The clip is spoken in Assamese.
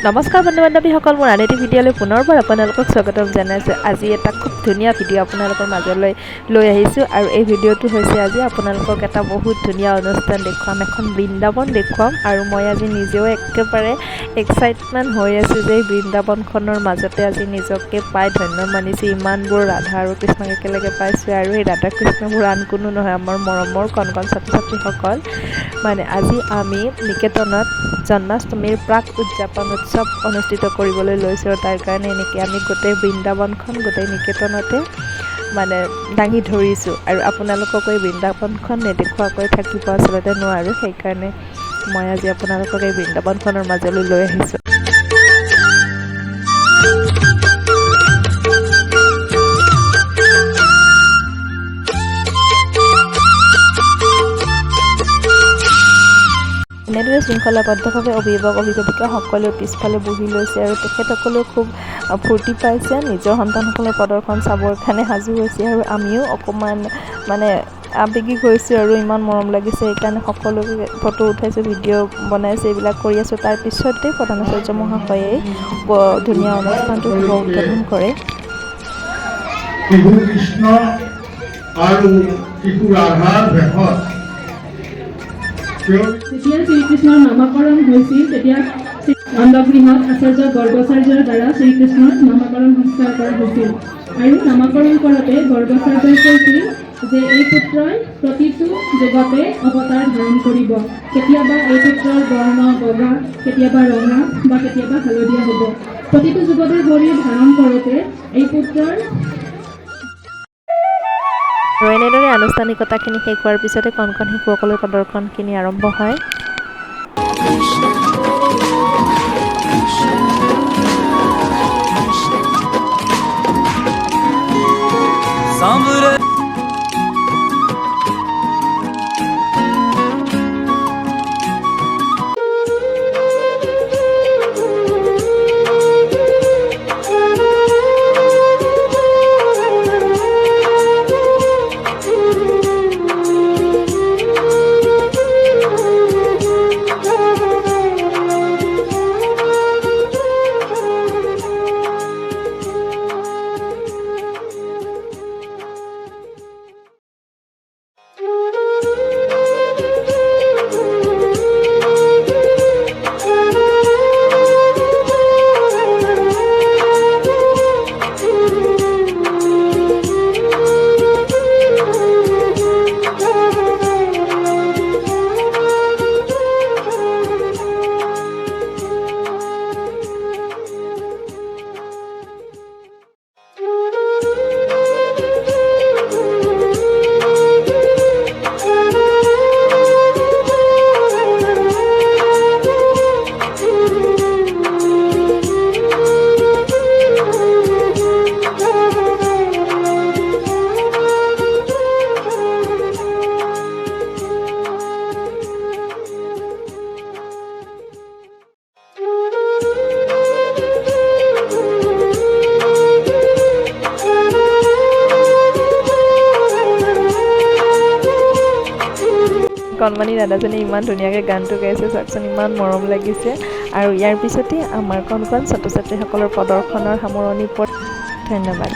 নমস্কাৰ বন্ধু বান্ধৱীসকল, মোৰ আন এটি ভিডিঅ'লৈ পুনৰবাৰ আপোনালোকক স্বাগতম জনাইছোঁ। আজি এটা খুব ধুনীয়া ভিডিঅ' আপোনালোকৰ মাজলৈ লৈ আহিছোঁ আৰু এই ভিডিঅ'টো হৈছে আজি আপোনালোকক এটা বহুত ধুনীয়া অনুষ্ঠান দেখুৱাম, এখন বৃন্দাবন দেখুৱাম। আৰু মই আজি নিজেও একেবাৰে এক্সাইটমেণ্ট হৈ আছোঁ যে এই বৃন্দাবনখনৰ মাজতে আজি নিজকে পাই ধন্য মানিছোঁ। ইমানবোৰ ৰাধা আৰু কৃষ্ণক একেলগে পাইছোঁ আৰু এই ৰাধা কৃষ্ণবোৰ আন কোনো নহয়, আমাৰ মৰমৰ কণ কণ ছাত্ৰ ছাত্ৰীসকল। আজি আমি নিকেতনত জন্মাষ্টমীৰ প্ৰাক উদযাপন উৎসৱ অনুষ্ঠিত কৰিবলৈ লৈছোঁ আৰু তাৰ কাৰণে এনেকৈ আমি গোটেই বৃন্দাবনখন গোটেই নিকেতনতে দাঙি ধৰিছোঁ। আৰু আপোনালোকক এই বৃন্দাবনখন নেদেখুৱাকৈ থাকিব আচলতে নোৱাৰোঁ, সেইকাৰণে মই আজি আপোনালোকক এই বৃন্দাবনখনৰ মাজলৈ লৈ আহিছোঁ। এনেদৰে শৃংখলাবদ্ধভাৱে অভিভাৱক অভিভাৱিকা সকলোৱে পিছফালে বহি লৈছে আৰু তেখেতসকলেও খুব ফূৰ্তি পাইছে, নিজৰ সন্তানসকলৰ প্ৰদৰ্শন চাবৰ কাৰণে সাজু হৈছে। আৰু আমিও অকণমান আৱেগিক হৈছোঁ আৰু ইমান মৰম লাগিছে, সেইকাৰণে সকলোকে ফটো উঠাইছোঁ, ভিডিঅ' বনাইছোঁ, এইবিলাক কৰি আছোঁ। তাৰপিছতে প্ৰধানাচাৰ্য মহাশয়ে ধুনীয়া অনুষ্ঠানটো শুভ উদ্বোধন কৰে। কৃষ্ণ আৰু ৰাধাৰ ভেষত যেতিয়া শ্ৰীকৃষ্ণৰ নামকৰণ হৈছিল, তেতিয়া নন্দগৃহত আচাৰ্য গৰ্গাচাৰ্যৰ দ্বাৰা শ্ৰীকৃষ্ণৰ নামকৰণ সংস্কাৰ কৰা হৈছিল। আৰু নামকৰণ কৰোঁতে গৰ্গাচাৰ্যই কৈছিল যে এই পুত্ৰই প্ৰতিটো যুগতে অৱতাৰ ধাৰণ কৰিব। কেতিয়াবা এই পুত্ৰৰ বৰ্ণ বগা, কেতিয়াবা ৰঙা বা কেতিয়াবা হালধীয়া হ'ব। প্ৰতিটো যুগতে শৰীৰ ধাৰণ কৰোঁতে এই পুত্ৰৰ আৰু এনেদৰে আনুষ্ঠানিকতাখিনি শেষ হোৱাৰ পিছতে কণ কণ শিশুসকলৰ প্ৰদৰ্শনখিনি আৰম্ভ হয়। কণমানি দাদাজনে ইমান ধুনীয়াকৈ গানটো গাইছে, চাওকচোন ইমান মৰম লাগিছে। আৰু ইয়াৰ পিছতে আমাৰ কণ কণ ছাত্ৰ ছাত্ৰীসকলৰ প্ৰদৰ্শনৰ সামৰণি পৰে। ধন্যবাদ।